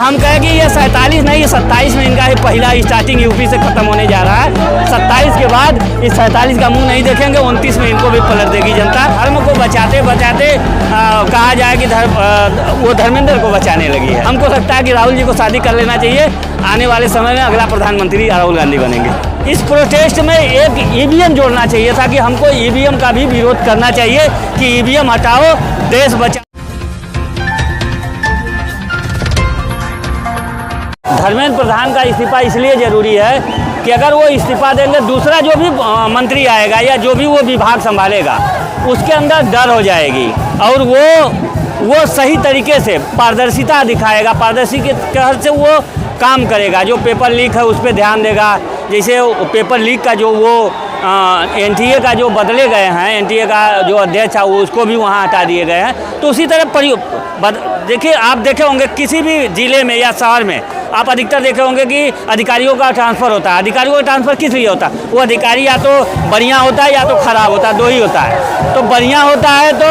हम कहें कि ये 47 नहीं, 27 में इनका पहला स्टार्टिंग यूपी से खत्म होने जा रहा है। 27 के बाद इस 47 का मुंह नहीं देखेंगे, 29 में इनको भी पलट देगी जनता। धर्म को बचाते बचाते कहा जाए कि वो धर्मेंद्र को बचाने लगी है। हमको लगता है कि राहुल जी को शादी कर लेना चाहिए। आने वाले समय में अगला प्रधानमंत्री राहुल गांधी बनेंगे। इस प्रोटेस्ट में एक ईवीएम जोड़ना चाहिए था कि हमको ईवीएम का भी विरोध करना चाहिए कि ईवीएम हटाओ, देश बचाओ। धर्मेंद्र प्रधान का इस्तीफा इसलिए ज़रूरी है कि अगर वो इस्तीफा देंगे, दूसरा जो भी मंत्री आएगा या जो भी वो विभाग संभालेगा उसके अंदर डर हो जाएगी और वो सही तरीके से पारदर्शिता दिखाएगा, पारदर्शी के तहत से वो काम करेगा। जो पेपर लीक है उस पर ध्यान देगा। जैसे पेपर लीक का जो वो एनटीए का जो बदले गए हैं, एनटीए का जो अध्यक्ष है वो उसको भी वहाँ हटा दिए गए हैं। तो उसी तरह देखिए, आप देखे होंगे किसी भी ज़िले में या शहर में आप अधिकतर देखे होंगे कि अधिकारियों का ट्रांसफ़र होता है। अधिकारियों का ट्रांसफ़र किस लिए होता है? वो अधिकारी या तो बढ़िया होता है या तो ख़राब होता है, दो ही होता है। तो बढ़िया होता है तो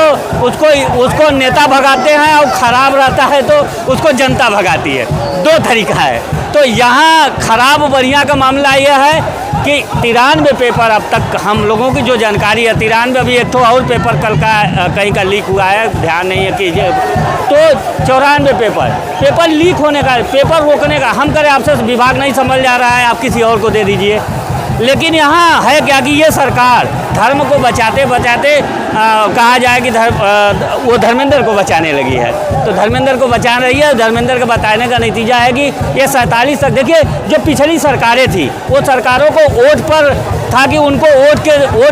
उसको नेता भगाते हैं और ख़राब रहता है तो उसको जनता भगाती है। दो तरीका है। तो यहाँ ख़राब बढ़िया का मामला यह है कि 93 पेपर अब तक हम लोगों की जो जानकारी है, 93 अभी एक तो और पेपर कल का कहीं का लीक हुआ है, ध्यान नहीं है कि तो 94 पेपर लीक होने का, पेपर रोकने का हम करें। आपसे विभाग नहीं समझ जा रहा है, आप किसी और को दे दीजिए। लेकिन यहाँ है क्या कि ये सरकार धर्म को बचाते बचाते कहा जाए कि वो धर्मेंद्र को बचाने लगी है। तो धर्मेंद्र को बचा रही है। धर्मेंद्र को बताने का नतीजा है कि ये 47 तक, देखिए जो पिछली सरकारें थी वो सरकारों को वोट पर था कि उनको वोट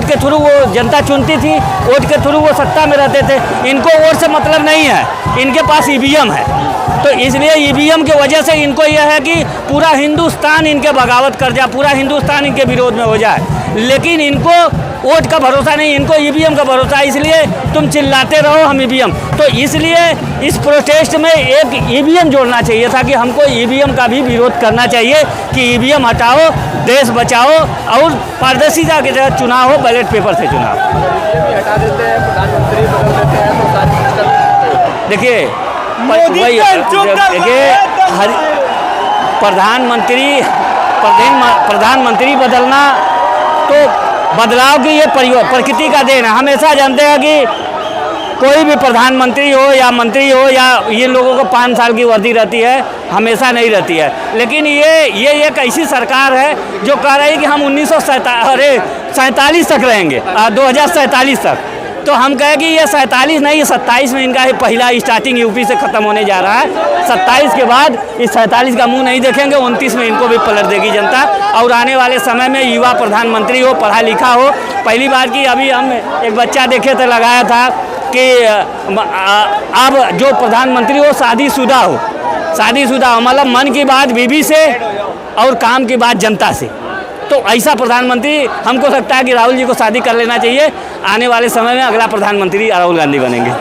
के थ्रू वो जनता चुनती थी, वोट के थ्रू वो सत्ता में रहते थे। इनको वोट से मतलब नहीं है, इनके पास ईवीएम है। तो इसलिए ईवीएम की वजह से इनको यह है कि पूरा हिंदुस्तान इनके बगावत कर जाए, पूरा हिंदुस्तान इनके विरोध में हो जाए। लेकिन इनको वोट का भरोसा नहीं, इनको ईवीएम का भरोसा है। इसलिए तुम चिल्लाते रहो हम ईवीएम। तो इसलिए इस प्रोटेस्ट में एक ईवीएम जोड़ना चाहिए था कि हमको ईवीएम का भी विरोध करना चाहिए कि ईवीएम हटाओ, देश बचाओ और पारदर्शिता के तहत चुनाव हो, बैलेट पेपर से चुनाव। हटा देते हैं, प्रधानमंत्री बदल देते हैं तो सारी सिस्टम। देखिए प्रधानमंत्री बदलना तो बदलाव की ये प्रकृति का देन है। हमेशा जानते हैं कि कोई भी प्रधानमंत्री हो या मंत्री हो या ये लोगों को 5 साल की वर्दी रहती है, हमेशा नहीं रहती है। लेकिन ये एक ऐसी सरकार है जो कह रही है कि हम 1947 तक रहेंगे, 2047 तक। तो हम कहें कि ये 47 नहीं, 27 में इनका पहला स्टार्टिंग यूपी से खत्म होने जा रहा है। 27 के बाद इस 47 का मुंह नहीं देखेंगे, 29 में इनको भी पलट देगी जनता। और आने वाले समय में युवा प्रधानमंत्री हो, पढ़ा लिखा हो। पहली बार की अभी हम एक बच्चा देखे थे, लगाया था कि अब जो प्रधानमंत्री हो शादीशुदा हो, मतलब मन की बात बीबी से और काम की बात जनता से। तो ऐसा प्रधानमंत्री हमको लगता है कि राहुल जी को शादी कर लेना चाहिए। आने वाले समय में अगला प्रधानमंत्री राहुल गांधी बनेंगे।